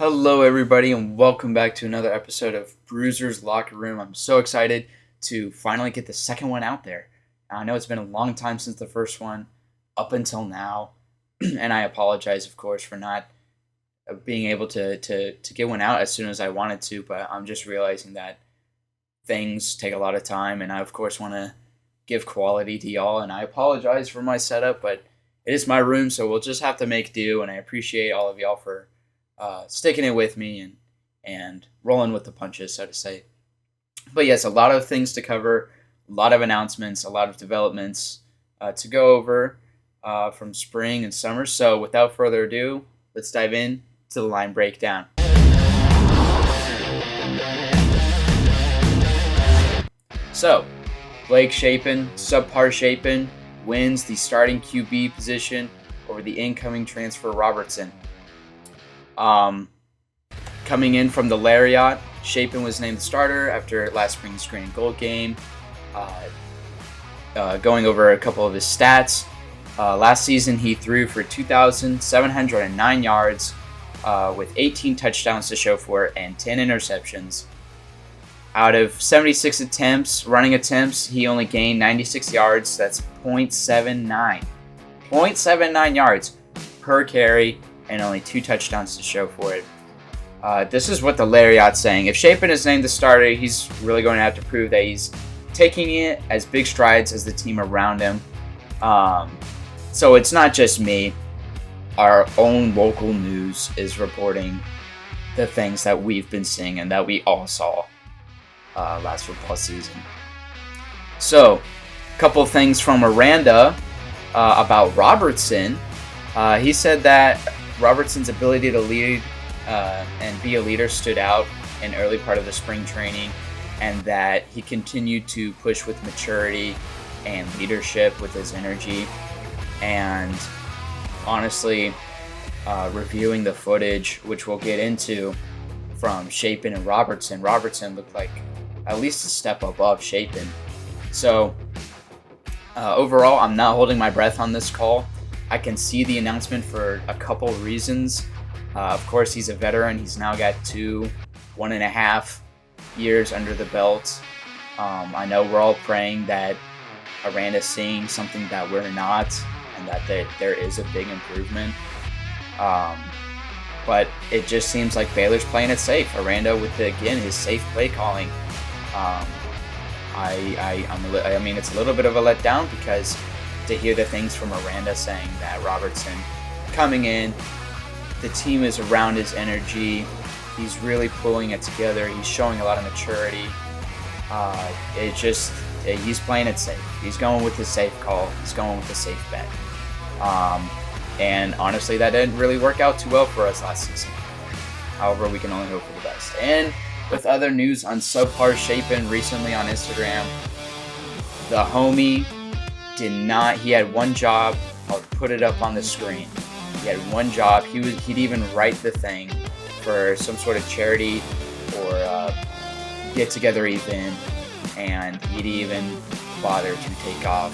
Hello, everybody, and welcome back to another episode of Bruiser's Locker Room. I'm so excited to finally get the second one out there. I know it's been a long time since the first one, up until now, and I apologize, of course, for not being able to get one out as soon as I wanted to, but I'm just realizing that things take a lot of time, and I, of course, want to give quality to y'all, and I apologize for my setup, but it is my room, so we'll just have to make do, and I appreciate all of y'all for sticking it with me and rolling with the punches, so to say. But yes, a lot of things to cover, a lot of announcements, a lot of developments to go over from spring and summer. So without further ado, let's dive in to the line breakdown. So, Blake Shapen, subpar Shapen, wins the starting QB position over the incoming transfer Robertson. Coming in from the Lariat, Shapen was named the starter after last spring's Green and Gold game. Going over a couple of his stats, last season he threw for 2,709 yards with 18 touchdowns to show for it and 10 interceptions. Out of 76 running attempts, he only gained 96 yards. That's 0.79. 0.79 yards per carry and only 2 touchdowns to show for it. This is what the Lariat's saying. If Shapen is named the starter, he's really going to have to prove that he's taking it as big strides as the team around him. So it's not just me. Our own local news is reporting the things that we've been seeing and that we all saw last football season. So, a couple of things from Aranda about Robertson. He said that Robertson's ability to lead and be a leader stood out in early part of the spring training, and that he continued to push with maturity and leadership with his energy. And honestly, reviewing the footage, which we'll get into, from Shapen and Robertson looked like at least a step above Shapen. So overall, I'm not holding my breath on this call. I can see the announcement for a couple reasons. Of course, he's a veteran. He's now got 1.5 years under the belt. I know we're all praying that Aranda's seeing something that we're not, and that there is a big improvement. But it just seems like Baylor's playing it safe. Aranda with his safe play calling. I mean, it's a little bit of a letdown because to hear the things from Aranda saying that Robertson coming in, the team is around his energy, he's really pulling it together, he's showing a lot of maturity. He's playing it safe. He's going with the safe call. He's going with the safe bet. And honestly, that didn't really work out too well for us last season. However, we can only hope for the best. And with other news on subpar Shapen recently on Instagram, the homie he had one job. I'll put it up on the screen. He had one job. He'd even write the thing for some sort of charity or get-together event, and he'd even bother to take off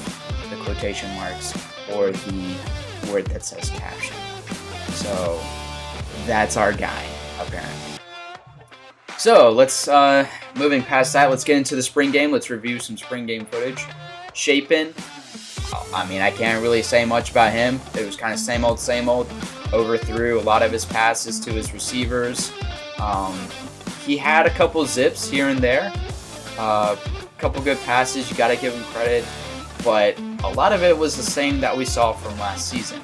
the quotation marks or the word that says caption. So that's our guy, apparently. So let's, moving past that, let's get into the spring game. Let's review some spring game footage. Shapen, I mean, I can't really say much about him. It was kind of same old. Overthrew a lot of his passes to his receivers. He had a couple zips here and there. A couple good passes, you got to give him credit. But a lot of it was the same that we saw from last season.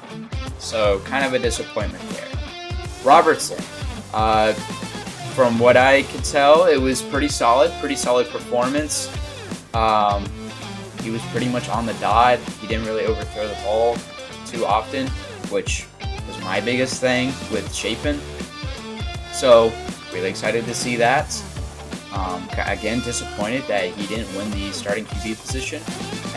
So kind of a disappointment there. Robertson, from what I could tell, it was pretty solid performance. He was pretty much on the dot. He didn't really overthrow the ball too often, which was my biggest thing with Shapen. So, really excited to see that. Again, disappointed that he didn't win the starting QB position.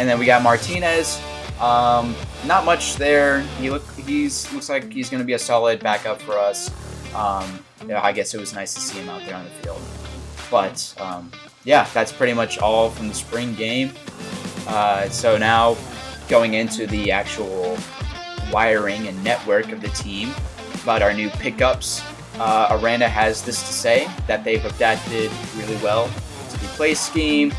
And then we got Martinez. Not much there. Looks like he's going to be a solid backup for us. I guess it was nice to see him out there on the field. But yeah, that's pretty much all from the spring game. So now going into the actual wiring and network of the team, about our new pickups Aranda has this to say, that they've adapted really well to the play scheme,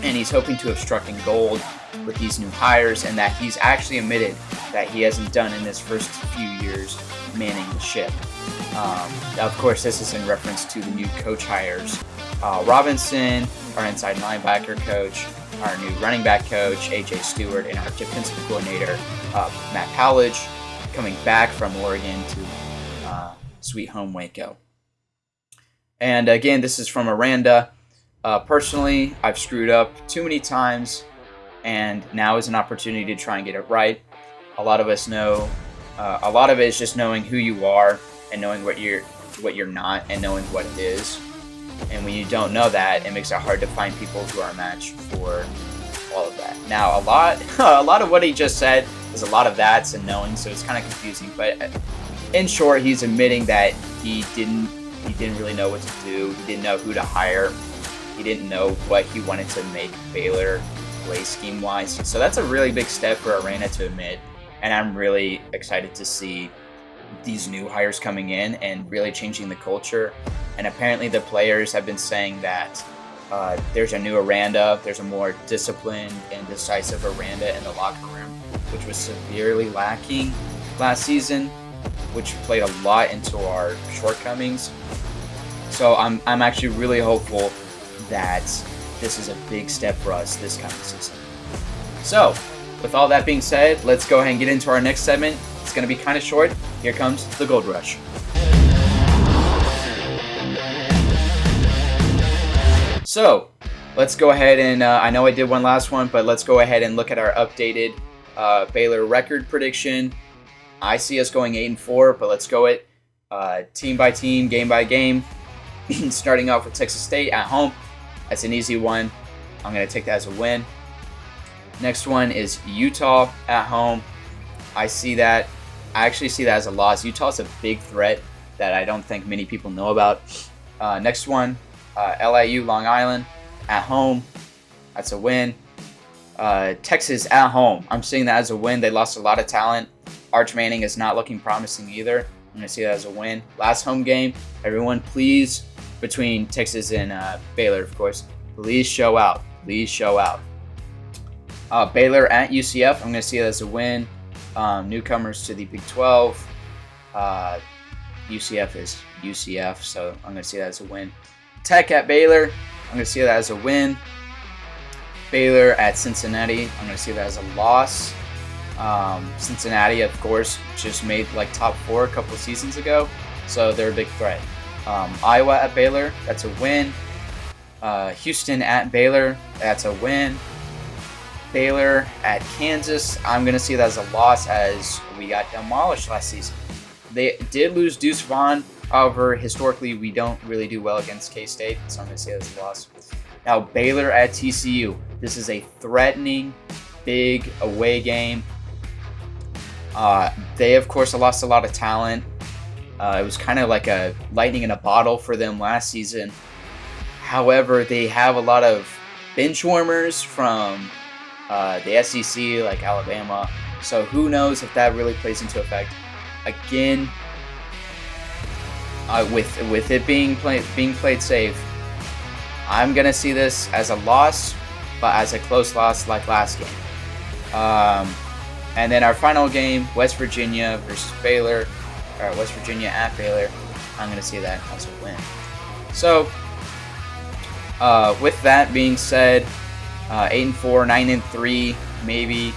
and he's hoping to obstruct in gold with these new hires, and that he's actually admitted that he hasn't done in his first few years manning the ship. Of course, this is in reference to the new coach hires. Robinson, our inside linebacker coach, our new running back coach, A.J. Stewart, and our defensive coordinator, Matt Powledge, coming back from Oregon to sweet home Waco. And again, this is from Aranda. Personally, I've screwed up too many times, and now is an opportunity to try and get it right. A lot of us know, a lot of it is just knowing who you are and knowing what you're not, and knowing what it is. And when you don't know that, it makes it hard to find people who are a match for all of that. Now, a lot of what he just said is a lot of that's and knowing, so it's kind of confusing. But in short, he's admitting that he didn't really know what to do. He didn't know who to hire. He didn't know what he wanted to make Baylor play scheme-wise. So that's a really big step for Aranda to admit, and I'm really excited to see these new hires coming in and really changing the culture. And apparently the players have been saying that there's a new Aranda, there's a more disciplined and decisive Aranda in the locker room, which was severely lacking last season, which played a lot into our shortcomings. So I'm actually really hopeful that this is a big step for us this coming season. So, with all that being said, let's go ahead and get into our next segment. It's going to be kind of short. Here comes the Gold Rush. So, let's go ahead and, I know I did one last one, but let's go ahead and look at our updated Baylor record prediction. I see us going 8-4, but let's go it team by team, game by game. Starting off with Texas State at home. That's an easy one. I'm going to take that as a win. Next one is Utah at home. I actually see that as a loss. Utah's a big threat that I don't think many people know about. Next one, LIU Long Island at home. That's a win. Texas at home. I'm seeing that as a win. They lost a lot of talent. Arch Manning is not looking promising either. I'm going to see that as a win. Last home game, everyone please, between Texas and Baylor, of course, please show out. Please show out. Baylor at UCF, I'm going to see that as a win. Newcomers to the Big 12. UCF is UCF, so I'm going to see that as a win. Tech at Baylor, I'm going to see that as a win. Baylor at Cincinnati, I'm going to see that as a loss. Cincinnati, of course, just made like top 4 a couple seasons ago, so they're a big threat. Iowa at Baylor, that's a win. Houston at Baylor, that's a win. Baylor at Kansas, I'm going to see that as a loss, as we got demolished last season. They did lose Deuce Vaughn. However, historically, we don't really do well against K-State, so I'm going to say that's a loss. Now, Baylor at TCU. This is a threatening, big away game. They, of course, lost a lot of talent. It was kind of like a lightning in a bottle for them last season. However, they have a lot of bench warmers from the SEC, like Alabama. So who knows if that really plays into effect. Again, with it being played safe, I'm going to see this as a loss, but as a close loss like last game. And then our final game, West Virginia versus Baylor, or West Virginia at Baylor, I'm going to see that as a win. So, with that being said, 8-4, 9-3, maybe.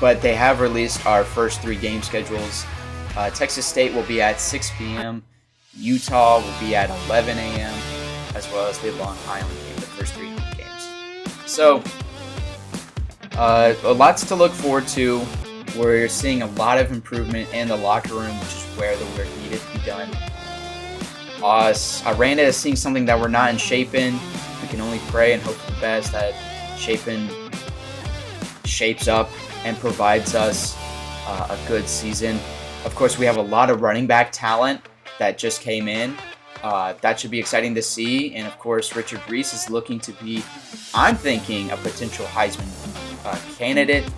But they have released our first 3 game schedules. Texas State will be at 6 p.m. Utah will be at 11 a.m. as well as the Long Island game, the first 3 games. So, lots to look forward to. We're seeing a lot of improvement in the locker room, which is where the work needed to be done. Aranda is seeing something that we're not in shape in. We can only pray and hope for the best that Chapin shapes up and provides us a good season. Of course, we have a lot of running back talent that just came in. That should be exciting to see. And of course, Richard Reese is looking to be, I'm thinking, a potential Heisman candidate.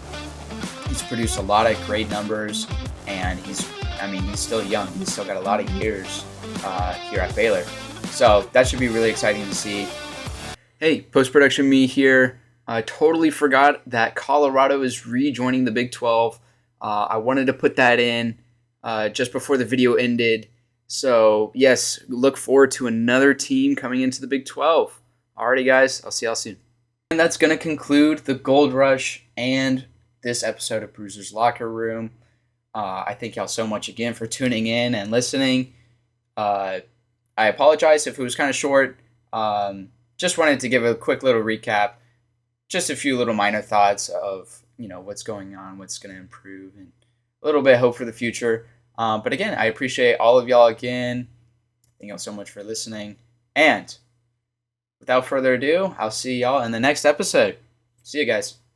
He's produced a lot of great numbers, and he's I mean, he's still young. He's still got a lot of years here at Baylor. So that should be really exciting to see. Hey, post-production me here. I totally forgot that Colorado is rejoining the Big 12. I wanted to put that in just before the video ended. So, yes, look forward to another team coming into the Big 12. Alrighty, guys. I'll see y'all soon. And that's going to conclude the Gold Rush and this episode of Bruiser's Locker Room. I thank y'all so much again for tuning in and listening. I apologize if it was kind of short. Just wanted to give a quick little recap. Just a few little minor thoughts of, what's going on, what's going to improve, and a little bit of hope for the future. But again, I appreciate all of y'all again. Thank y'all so much for listening. And without further ado, I'll see y'all in the next episode. See you guys.